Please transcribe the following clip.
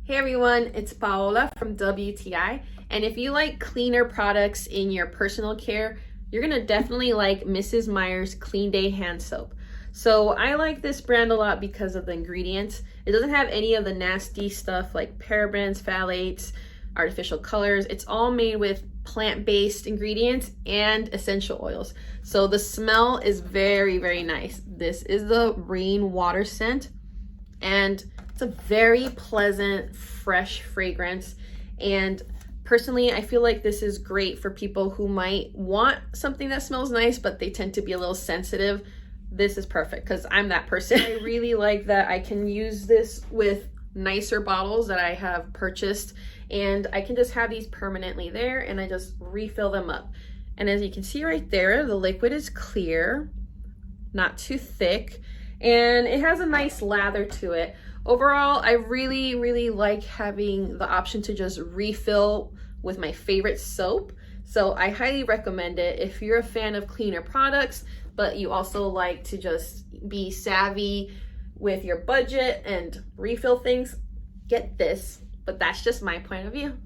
Hey everyone, it's Paola from WTI, and if you like cleaner products in your personal care, you're gonna definitely like Mrs.Meyer's Clean Day Hand Soap. So I like this brand a lot because of the ingredients. It doesn't have any of the nasty stuff like parabens, phthalates, artificial colors. It's all made with plant-based ingredients and essential oils. So the smell is very, very nice. This is the rainwater scent, and it's a very pleasant, fresh fragrance. And personally, I feel like this is great for people who might want something that smells nice, but they tend to be a little sensitive. This is perfect because I'm that person. I really like that I can use this with nicer bottles that I have purchased, and I can just have these permanently there and I just refill them up. And as you can see right there, the liquid is clear, not too thick, and it has a nice lather to it. Overall, I really, really like having the option to just refill with my favorite soap. So I highly recommend it if you're a fan of cleaner products, but you also like to just be savvy with your budget and refill things. Get this, but that's just my point of view.